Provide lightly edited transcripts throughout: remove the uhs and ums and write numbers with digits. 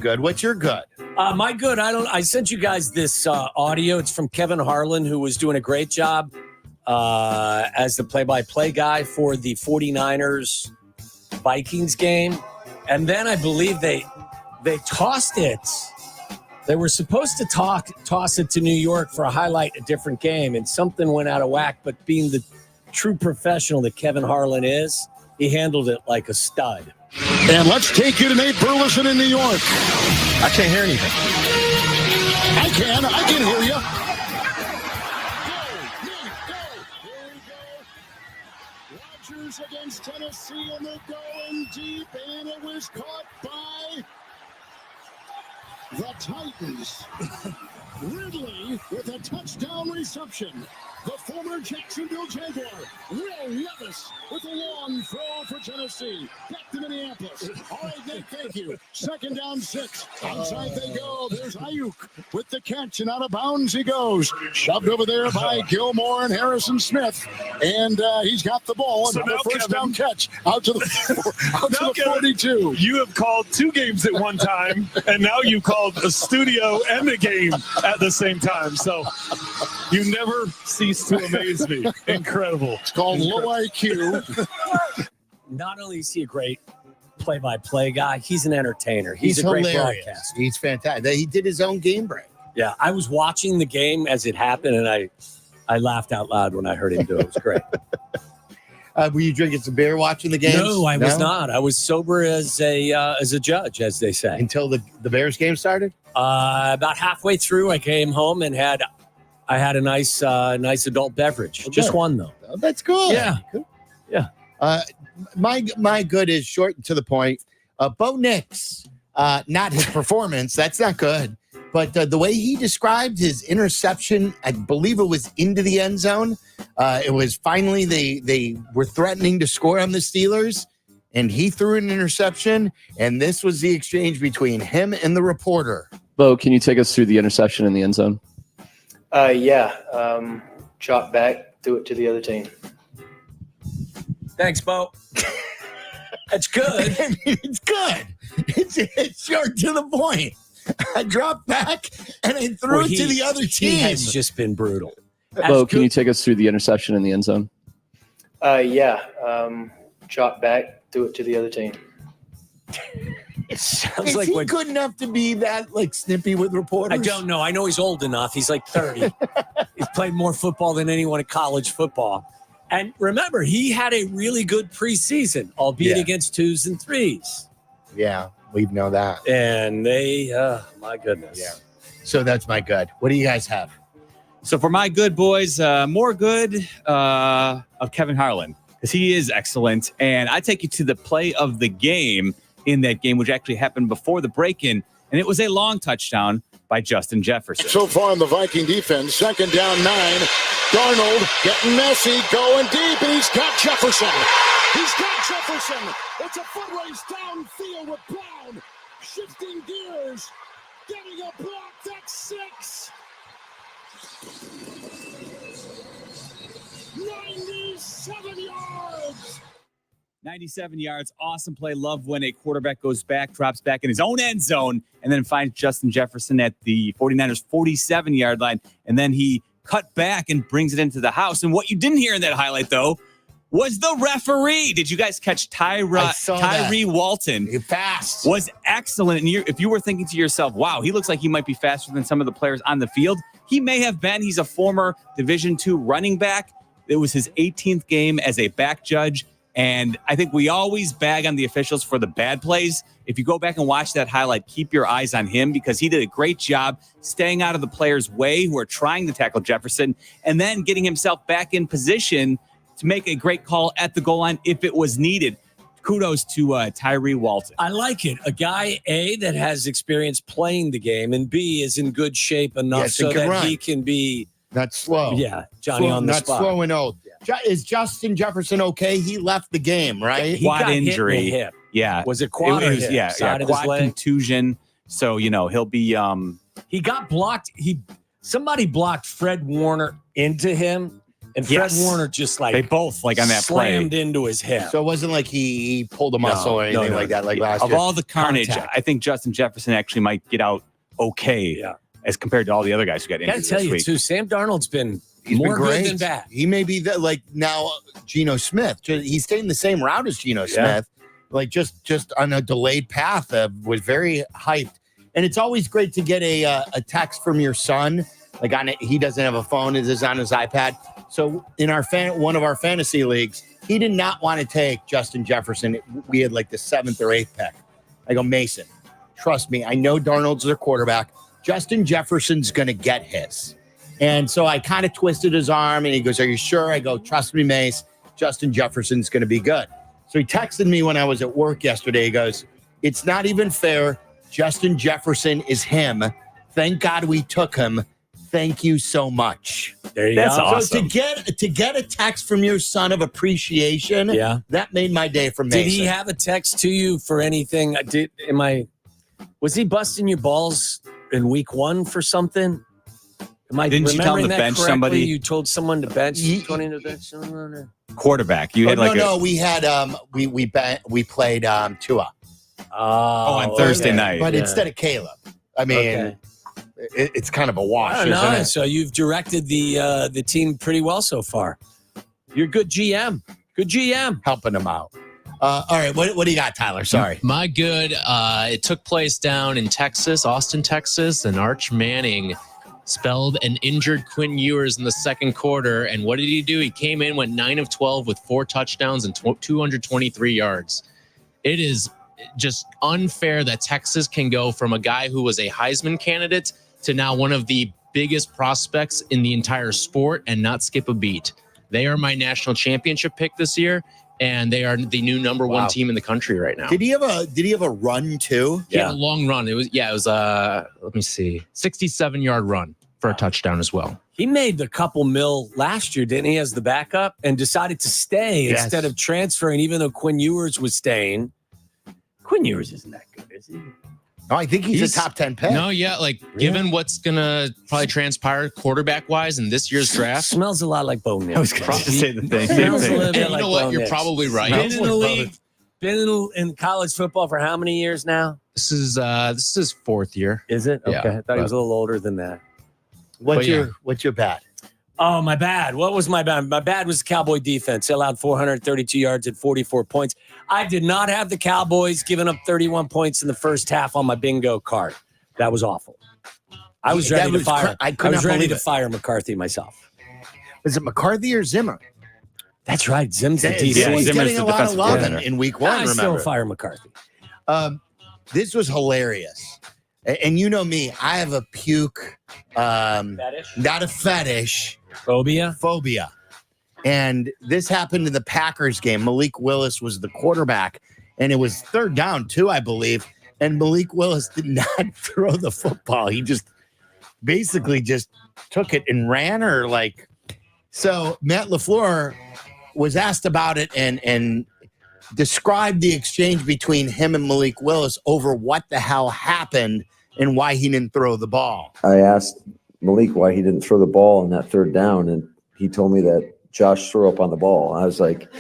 Good. What's your good? My good. I sent you guys this audio. It's from Kevin Harland, who was doing a great job as the play-by-play guy for the 49ers Vikings game. And then I believe they tossed it. They were supposed to toss it to New York for a highlight, a different game, and something went out of whack. But being the true professional that Kevin Harlan is, he handled it like a stud. And let's take you to Nate Burleson in New York. I can't hear anything. I can hear you. Go, Rodgers against Tennessee, and they're going deep, and it was caught by the Titans. Ridley with a touchdown reception. The former Jacksonville Jaguar, Will Levis, with a long throw for Tennessee. Back to Minneapolis. All right, Nick, thank you. 2nd down 6. Outside they go. There's Ayuk with the catch, and out of bounds he goes. Shoved over there by Gilmore and Harrison Smith. And he's got the ball. So Another first Kevin, down catch out to the 42. You have called 2 games at one time, and now you called a studio and a game at the same time. So you never cease to amaze me. Incredible. It's called low IQ. Not only is he a great play-by-play guy, he's an entertainer. He's a hilarious. great broadcaster. He's fantastic. He did his own game break. Yeah, I was watching the game as it happened, and I laughed out loud when I heard him do it. It was great. Were you drinking some beer watching the game? No, I was not. I was sober as a judge, as they say. Until the Bears game started? About halfway through, I came home and had a nice adult beverage. Okay. Just one, though. Oh, that's good. Yeah. Good. Yeah. My good is short and to the point. Bo Nix, not his performance. That's not good. But the way he described his interception, I believe it was into the end zone. It was finally they were threatening to score on the Steelers, and he threw an interception. And this was the exchange between him and the reporter. Bo, can you take us through the interception in the end zone? Chop back, do it to the other team. Thanks, Bo. That's good. I mean, it's good. It's short to the point. I dropped back and I threw it to the other team. He has just been brutal. Bo, can you take us through the interception in the end zone? Chop back, do it to the other team. It sounds Is like he good enough to be that snippy with reporters? I don't know. I know he's old enough. He's like 30. He's played more football than anyone in college football. And remember, he had a really good preseason, albeit against 2s and 3s. Yeah, we know that. And they, my goodness. Yeah. So that's my good. What do you guys have? So for my good, boys, more good of Kevin Harlan, because he is excellent. And I take you to the play of the game in that game, which actually happened before the break-in, and it was a long touchdown by Justin Jefferson. So far in the Viking defense, 2nd down 9. Darnold getting messy, going deep, and he's got Jefferson. It's a foot race downfield with Brown. Shifting gears, getting a block. That's 6. 97 yards. 97 yards, awesome play. Love when a quarterback goes back, drops back in his own end zone, and then finds Justin Jefferson at the 49ers 47-yard line. And then he cut back and brings it into the house. And what you didn't hear in that highlight, though, was the referee. Did you guys catch Tyree Walton? He fast. Was excellent. And if you were thinking to yourself, wow, he looks like he might be faster than some of the players on the field, he may have been. He's a former Division II running back. It was his 18th game as a back judge. And I think we always bag on the officials for the bad plays. If you go back and watch that highlight, keep your eyes on him because he did a great job staying out of the players' way who are trying to tackle Jefferson and then getting himself back in position to make a great call at the goal line if it was needed. Kudos to Tyree Walton. I like it. A guy, A, that has experience playing the game, and B, is in good shape enough so that he can be not slow. Yeah, Johnny on the spot. Not slow and old. Is Justin Jefferson okay? He left the game, right? He quad got injury. Hit in the hip. Yeah. Was it quad or hip? Yeah, Side of quad his leg? contusion. So, he'll be He got blocked. Somebody blocked Fred Warner into him, And Fred Warner just they both on that slammed play into his hip. So it wasn't like he pulled a muscle or anything like that, last Of year. all the carnage, Contact. I think Justin Jefferson actually might get out okay as compared to all the other guys who got injured Gotta tell this you week. too, Sam Darnold's been He's more been great. good than bad. He may be now Geno Smith. He's staying the same route as Geno Smith, just on a delayed path. Was very hyped, and it's always great to get a text from your son. Like he doesn't have a phone; it is on his iPad. So in one of our fantasy leagues, he did not want to take Justin Jefferson. We had like the 7th or 8th pick. I go, Mason, trust me. I know Darnold's their quarterback. Justin Jefferson's going to get his. And so I kind of twisted his arm, and he goes, are you sure? I go, trust me, Mace. Justin Jefferson's going to be good. So he texted me when I was at work yesterday. He goes, it's not even fair. Justin Jefferson is him. Thank God we took him. Thank you so much. There you That's go. awesome. So to get a text from your son of appreciation, that made my day from Mason. Did he have a text to you for anything? Was he busting your balls in week 1 for something? Didn't you tell him to bench correctly? somebody? You told someone to bench 20 to bench someone? Quarterback. You had we had we played Tua. on Thursday night. But instead of Caleb. I mean, it's kind of a wash, isn't it? So you've directed the team pretty well so far. You're a good GM. Good GM. Helping them out. All right, what do you got, Tyler? Sorry. My good, it took place down in Texas, Austin, Texas, and Arch Manning spelled an injured Quinn Ewers in the second quarter. And what did he do? He came in, went 9 of 12 with 4 touchdowns and 223 yards. It is just unfair that Texas can go from a guy who was a Heisman candidate to now one of the biggest prospects in the entire sport and not skip a beat. They are my national championship pick this year, and they are the new number one team in the country right now. Did he have a run too? He had a long run. It was let me see, 67-yard run for a touchdown as well. He made a couple mil last year, didn't he, as the backup, and decided to stay instead of transferring, even though Quinn Ewers was staying. Quinn Ewers isn't that good, is he? No, I think he's a top 10 pick. No, given what's going to probably transpire quarterback-wise in this year's draft. Smells a lot like Bo Nix. I was going to say the thing. Smells a little bit You like know what? Bo You're Nix. probably right. Been in the league, been in college football for how many years now? This is his 4th year. Is it? Okay. Yeah, I thought he was a little older than that. What's your bad? Oh, my bad. What was my bad? My bad was the Cowboy defense. They allowed 432 yards at 44 points. I did not have the Cowboys giving up 31 points in the first half on my bingo card. That was awful. I was ready to fire. I was ready to fire McCarthy myself. Is it McCarthy or Zimmer? That's right. Zim's the DC. He's Zimmer's getting the a lot of defensive love coordinator. in week 1, I remember. still fire McCarthy. This was hilarious. And you know me, I have a puke, not a fetish, phobia. And this happened in the Packers game. Malik Willis was the quarterback, and it was 3rd down too, I believe. And Malik Willis did not throw the football. He just basically just took it and ran So Matt LaFleur was asked about it and described the exchange between him and Malik Willis over what the hell happened and why he didn't throw the ball. I asked Malik why he didn't throw the ball on that 3rd down, and he told me that Josh threw up on the ball. I was like,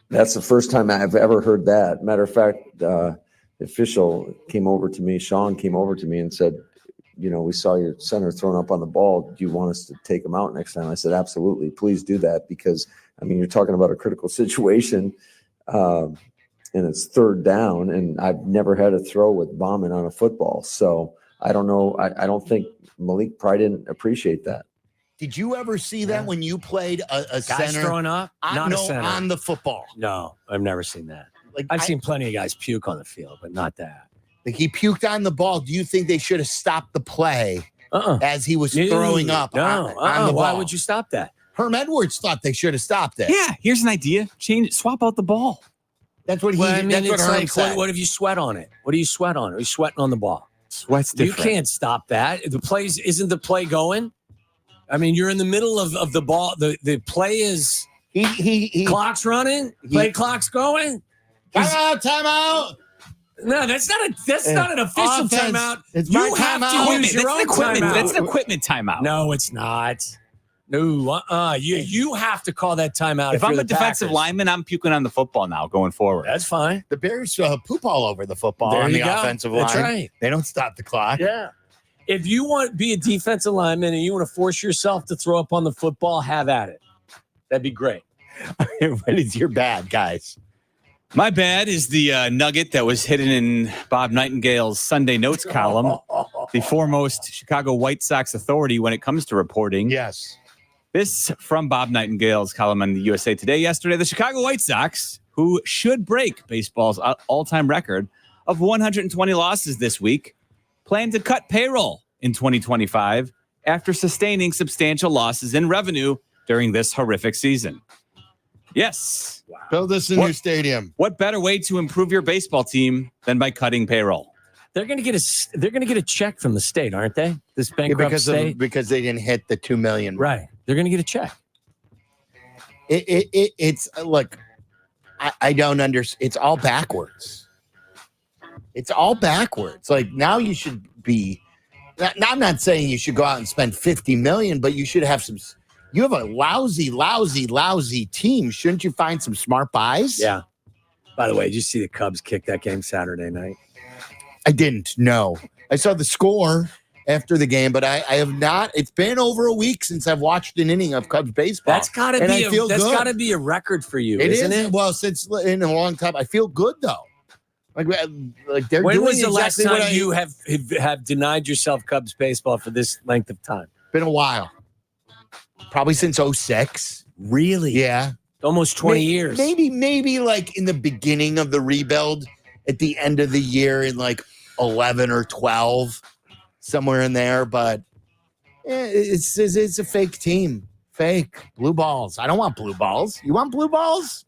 that's the first time I've ever heard that. Matter of fact, the official came over to me, Sean came over to me and said, we saw your center thrown up on the ball. Do you want us to take him out next time? I said, absolutely. Please do that, because, you're talking about a critical situation, and it's 3rd down, and I've never had a throw with bombing on a football. So I don't know. I don't think Malik probably didn't appreciate that. Did you ever see that when you played a Guys center? throwing up? Not a center. On the football. No, I've never seen that. I've seen plenty of guys puke on the field, but not that. He puked on the ball. Do you think they should have stopped the play as he was throwing up on the ball? Why would you stop that? Herm Edwards thought they should have stopped it. Yeah, here's an idea. Swap out the ball. That's what that's what Herm said. What if you sweat on it? What do you sweat on? Are you sweating on the ball? Sweat's different. You can't stop that. Isn't the play going? You're in the middle of the ball. The play is clock's running. Play clock's going. Time out. No, that's not an official timeout. It's you my have timeout. to use your own timeout. That's an equipment timeout. No, it's not. No, you have to call that timeout. If I'm you're a the defensive Packers. lineman, I'm puking on the football now going forward. That's fine. The Bears poop all over the football There on you the go. offensive line. That's right. They don't stop the clock. Yeah. If you want to be a defensive lineman and you want to force yourself to throw up on the football, have at it. That'd be great. What is your bad, guys? My bad is the nugget that was hidden in Bob Nightingale's Sunday Notes column, the foremost Chicago White Sox authority when it comes to reporting. Yes. This from Bob Nightingale's column on the USA Today yesterday. The Chicago White Sox, who should break baseball's all-time record of 120 losses this week, plan to cut payroll in 2025 after sustaining substantial losses in revenue during this horrific season. Yes. Wow. Build us a new stadium. What better way to improve your baseball team than by cutting payroll? They're going to get a check from the state, aren't they? This bankrupt state, because they didn't hit the 2 million. Right? They're going to get a check. It's look. I don't understand. It's all backwards. It's all backwards. Like now you should be. Now I'm not saying you should go out and spend 50 million, but you should have some. You have a lousy team. Shouldn't you find some smart buys? Yeah. By the way, did you see the Cubs kick that game Saturday night? I didn't. No, I saw the score after the game, but I have not. It's been over a week since I've watched an inning of Cubs baseball. That's got to be a record for you, isn't it? Well, since in a long time, I feel good though. Like they're when doing was the exactly last time you have denied yourself Cubs baseball for this length of time? Been a while. Probably since 06. Really? Yeah. Almost 20 years. Maybe like in the beginning of the rebuild at the end of the year in like 11 or 12, somewhere in there. But it's a fake team. Fake. Blue balls. I don't want blue balls. You want blue balls?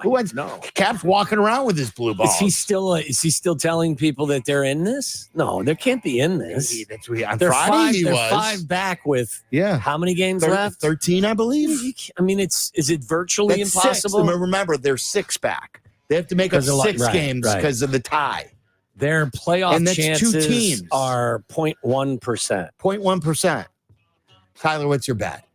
Who wants? No. Cap's walking around with his blue balls. Is he still telling people that they're in this? No, they can't be in this. Maybe that's what on they're Friday they're was 5 back with how many games left? 13, I believe. I mean, is it virtually That's impossible? 6. Remember, they're 6 back. They have to make up 6 games because of the tie. Their playoff And that's 2 chances teams. are 0.1%. 0.1%. Tyler, what's your bet?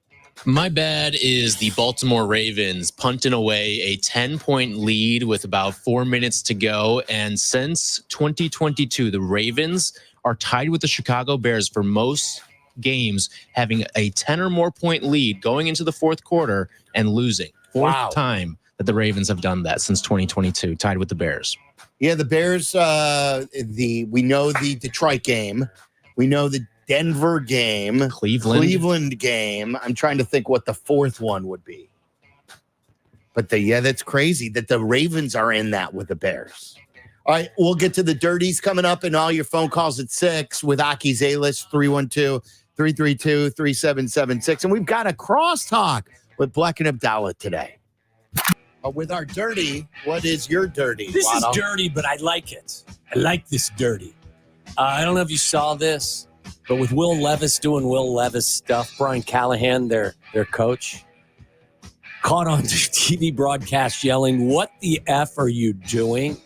My bad is the Baltimore Ravens punting away a 10-point lead with about 4 minutes to go. And since 2022, the Ravens are tied with the Chicago Bears for most games, having a 10 or more point lead going into the fourth quarter and losing. Fourth time that the Ravens have done that since 2022, tied with the Bears. Yeah, the Bears, we know the Detroit game. We know the Denver game, Cleveland game. I'm trying to think what the fourth one would be. But that's crazy that the Ravens are in that with the Bears. All right, we'll get to the dirties coming up and all your phone calls at 6 with Aki's A-List, 312-332-3776. And we've got a crosstalk with Bleck and Abdallah today. With our dirty, what is your dirty? This Waddle? is dirty, but I like it. I like this dirty. I don't know if you saw this, but with Will Levis doing Will Levis stuff, Brian Callahan, their coach, caught on TV broadcast yelling, "What the F are you doing?"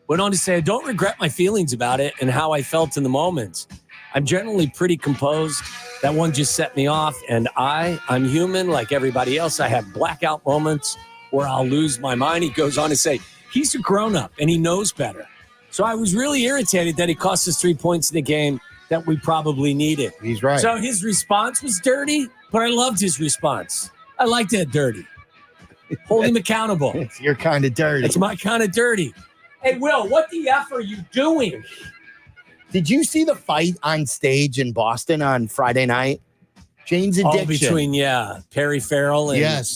Went on to say, "I don't regret my feelings about it and how I felt in the moments. I'm generally pretty composed. That one just set me off, and I'm human like everybody else. I have blackout moments where I'll lose my mind." He goes on to say, he's a grown-up and he knows better. So I was really irritated that he cost us 3 points in the game that we probably needed. He's right. So his response was dirty, but I loved his response. I liked that dirty. Hold him accountable. It's your kind of dirty. It's my kind of dirty. Hey, Will, what the F are you doing? Did you see the fight on stage in Boston on Friday night? Jane's Addiction. Between, Perry Farrell and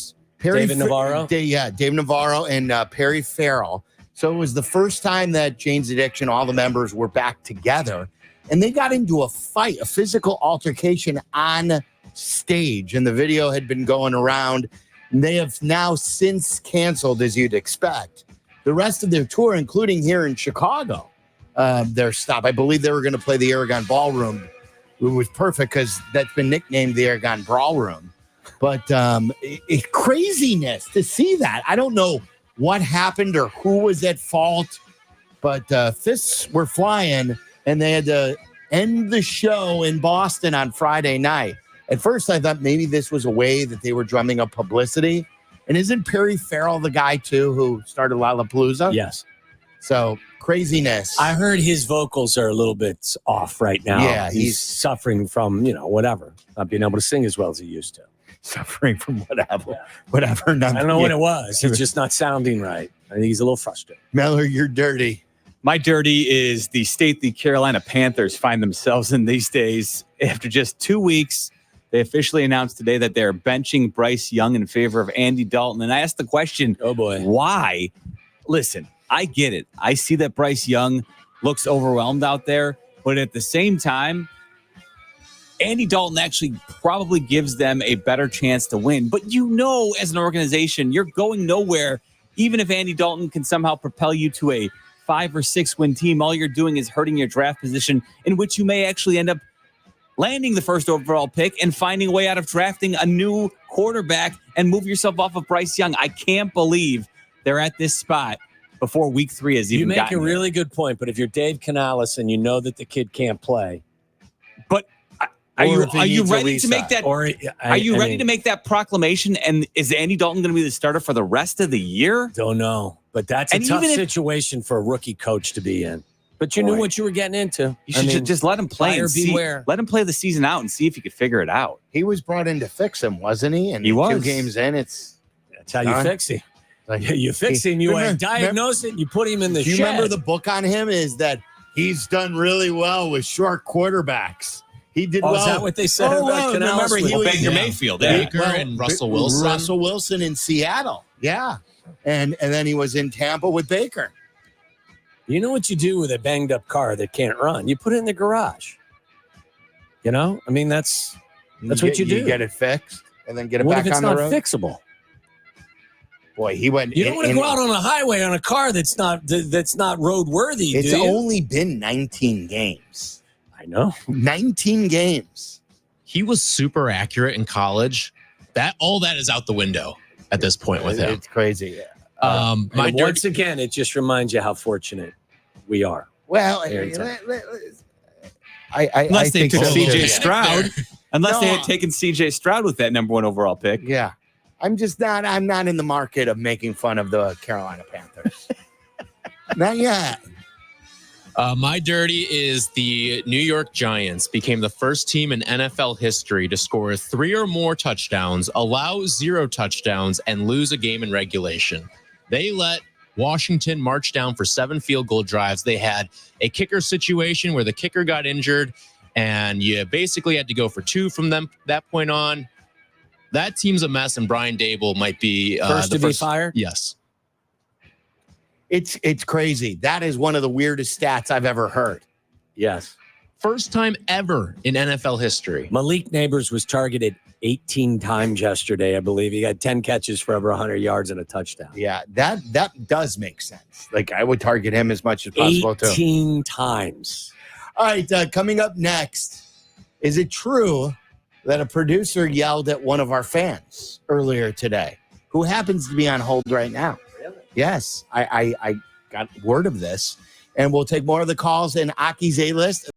David Navarro? Dave Navarro and Perry Farrell. So it was the first time that Jane's Addiction, all the members were back together. And they got into a fight, a physical altercation on stage. And the video had been going around. And they have now since canceled, as you'd expect, the rest of their tour, including here in Chicago. Their stop. I believe they were going to play the Aragon Ballroom. It was perfect because that's been nicknamed the Aragon Ballroom. But craziness to see that. I don't know what happened or who was at fault, but fists were flying, and they had to end the show in Boston on Friday night. At first, I thought maybe this was a way that they were drumming up publicity. And isn't Perry Farrell the guy, too, who started Lollapalooza? Yes. So, craziness. I heard his vocals are a little bit off right now. Yeah, he's suffering from, whatever, not being able to sing as well as he used to. Suffering from whatever. Whatever. I don't know what it was. It's just not sounding right. I think he's a little frustrated. Miller, you're dirty. My dirty is the state the Carolina Panthers find themselves in these days. After just 2 weeks, they officially announced today that they're benching Bryce Young in favor of Andy Dalton. And I asked the question, oh boy, why? Listen, I get it. I see that Bryce Young looks overwhelmed out there, but at the same time, Andy Dalton actually probably gives them a better chance to win. But as an organization, you're going nowhere. Even if Andy Dalton can somehow propel you to a 5 or 6 win team, all you're doing is hurting your draft position, in which you may actually end up landing the first overall pick and finding a way out of drafting a new quarterback and move yourself off of Bryce Young. I can't believe they're at this spot before week 3 has even gotten You make a really good point, but if you're Dave Canales and you know that the kid can't play, but are you ready to make that? Are you ready to make that proclamation? And is Andy Dalton going to be the starter for the rest of the year? Don't know, but that's a tough situation for a rookie coach to be in. But you knew what you were getting into. You should just let him play and see. Let him play the season out and see if he could figure it out. He was brought in to fix him, wasn't he? And he was. 2 games in, that's how you fix him. You fix him. You diagnose it. And you put him in the shed. Do you remember the book on him? Is that he's done really well with short quarterbacks. He did well. Is that what they said about Canales? Remember, he was Baker Mayfield, Baker and Russell Wilson. Russell Wilson in Seattle. Yeah. And then he was in Tampa with Baker. You know what you do with a banged up car that can't run? You put it in the garage. I mean, that's what you do. You get it fixed and then get it what back if it's on the not road. Fixable? Boy, he went. You don't want to go out on a highway on a car that's not roadworthy. It's only been 19 games. I know. 19 games. He was super accurate in college. All that is out the window at this point with him. It's crazy. Once again, it just reminds you how fortunate we are. Well, unless they took CJ Stroud. Unless they had No. taken CJ Stroud with that number 1 overall pick. Yeah. I'm not in the market of making fun of the Carolina Panthers. Not yet. My dirty is the New York Giants became the first team in NFL history to score 3 or more touchdowns, allow 0 touchdowns, and lose a game in regulation. They let Washington march down for 7 field goal drives. They had a kicker situation where the kicker got injured, and you basically had to go for 2 from them that point on. That team's a mess, and Brian Dable might be first to be fired. Yes. It's crazy. That is one of the weirdest stats I've ever heard. Yes. First time ever in NFL history. Malik Neighbors was targeted 18 times yesterday, I believe. He got 10 catches for over 100 yards and a touchdown. Yeah, that does make sense. Like, I would target him as much as possible, 18 times. All right, coming up next, is it true that a producer yelled at one of our fans earlier today, who happens to be on hold right now? Really? Yes, I got word of this, and we'll take more of the calls in Aki's A-List.